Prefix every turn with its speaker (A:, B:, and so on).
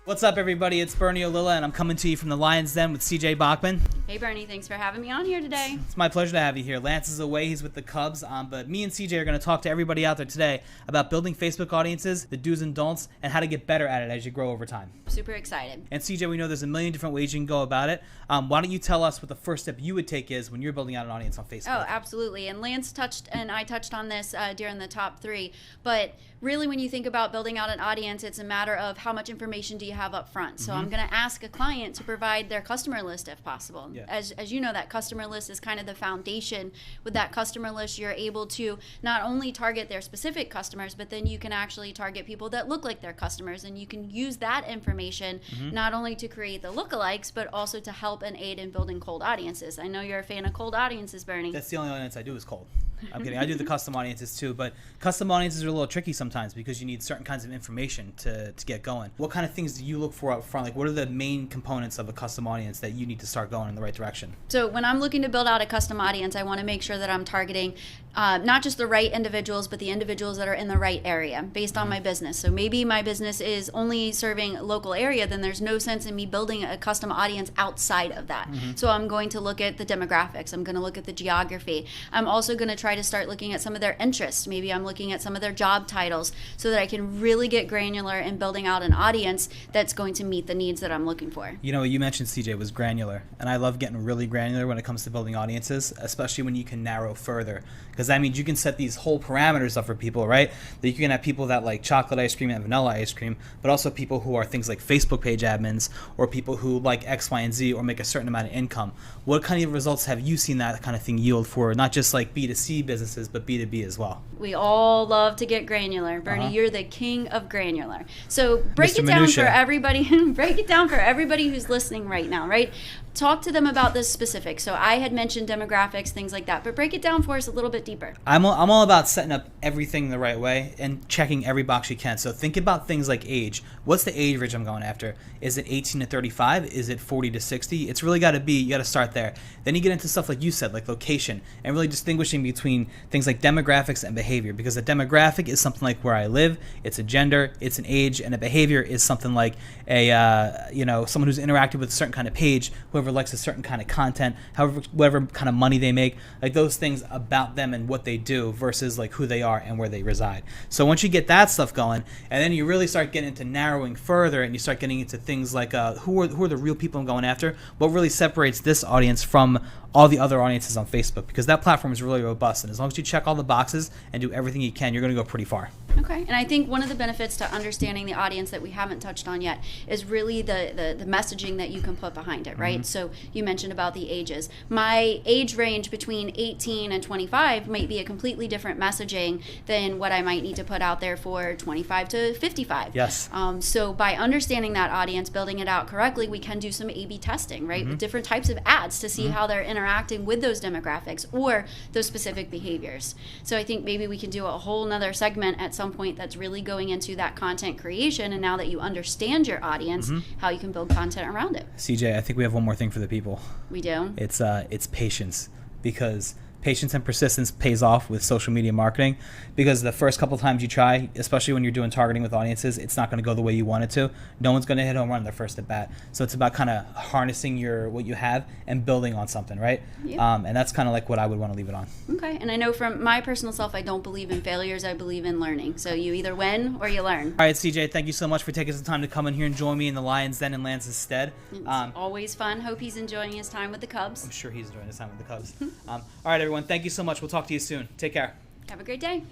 A: What's up, everybody? It's Bernie Olilla, and I'm coming to you from the Lions Den with CJ Bachman.
B: Hey, Bernie. Thanks for having me on here today.
A: It's my pleasure to have you here. Lance is away. He's with the Cubs. But me and CJ are going to talk to everybody out there today about building Facebook audiences, the do's and don'ts, and how to get better at it as you grow over time.
B: Super excited.
A: And CJ, we know there's a million different ways you can go about it. Why don't you tell us what the first step you would take is when you're building out an audience on Facebook?
B: Oh, absolutely. And Lance touched, and I touched on this during the top three. But really, when you think about building out an audience, it's a matter of how much information do you have up front. So I'm going to ask a client to provide their customer list if possible.
A: Yeah.
B: As you know, that customer list is kind of the foundation. With that customer list, you're able to not only target their specific customers, but then you can actually target people that look like their customers. And you can use that information not only to create the lookalikes, but also to help and aid in building cold audiences. I know you're a fan of cold audiences, Bernie.
A: That's the only audience I do is cold. I'm kidding. I do the custom audiences too, but custom audiences are a little tricky sometimes because you need certain kinds of information to get going. What kind of things do you look for up front? Like, what are the main components of a custom audience that you need to start going in the right direction?
B: So when I'm looking to build out a custom audience, I want to make sure that I'm targeting not just the right individuals, but the individuals that are in the right area based on my business. So maybe my business is only serving a local area, then there's no sense in me building a custom audience outside of that. So I'm going to look at the demographics. I'm going to look at the geography. I'm also going to try to start looking at some of their interests. Maybe I'm looking at some of their job titles so that I can really get granular in building out an audience that's going to meet the needs that I'm looking for.
A: You know, what you mentioned, CJ, was granular. And I love getting really granular when it comes to building audiences, especially when you can narrow further. Because that means you can set these whole parameters up for people, right? That you can have people that like chocolate ice cream and vanilla ice cream, but also people who are things like Facebook page admins or people who like X, Y, and Z or make a certain amount of income. What kind of results have you seen that kind of thing yield for not just like B2C businesses, but B2B as well?
B: We all love to get granular. Bernie, you're the king of granular. So break
A: Mr.
B: it down
A: Minutia.
B: for everybody. Break it down for everybody who's listening right now, right? Talk to them about this specific. So I had mentioned demographics, things like that, but break it down for us a little bit deeper.
A: I'm all about setting up everything the right way and checking every box you can. So think about things like age. What's the age range I'm going after? Is it 18 to 35? Is it 40 to 60? It's really got to be, you got to start there. Then you get into stuff like you said, like location, and really distinguishing between things like demographics and behavior, because a demographic is something like where I live, it's a gender, it's an age, and a behavior is something like someone who's interacted with a certain kind of page, whoever likes a certain kind of content, whatever kind of money they make, like those things about them and what they do versus like who they are and where they reside. So once you get that stuff going, and then you really start getting into narrowing further, and you start getting into things like who are the real people I'm going after, what really separates this audience from all the other audiences on Facebook, because that platform is really robust, and as long as you check all the boxes and do everything you can, you're going to go pretty far.
B: Okay, and I think one of the benefits to understanding the audience that we haven't touched on yet is really the messaging that you can put behind it, right? So you mentioned about the ages. My age range between 18 and 25 might be a completely different messaging than what I might need to put out there for 25 to 55.
A: Yes.
B: So by understanding that audience, building it out correctly, we can do some A/B testing, right? With different types of ads to see how they're interacting with those demographics or those specific behaviors. So I think maybe we can do a whole nother segment at some point that's really going into that content creation, and now that you understand your audience, how you can build content around it.
A: CJ, I think we have one more thing for the people.
B: We do.
A: It's patience, because patience and persistence pays off with social media marketing, because the first couple times you try, especially when you're doing targeting with audiences, it's not going to go the way you want it to. No one's going to hit home run their first at bat. So it's about kind of harnessing what you have and building on something, right?
B: Yeah.
A: And that's kind of like what I would want to leave it on.
B: Okay, and I know from my personal self, I don't believe in failures, I believe in learning. So you either win or you learn.
A: All right, CJ, thank you so much for taking some time to come in here and join me in the Lions Den in Lance's stead.
B: It's always fun. Hope he's enjoying his time with the Cubs.
A: I'm sure he's enjoying his time with the Cubs. All right, everyone, thank you so much. We'll talk to you soon. Take care.
B: Have a great day.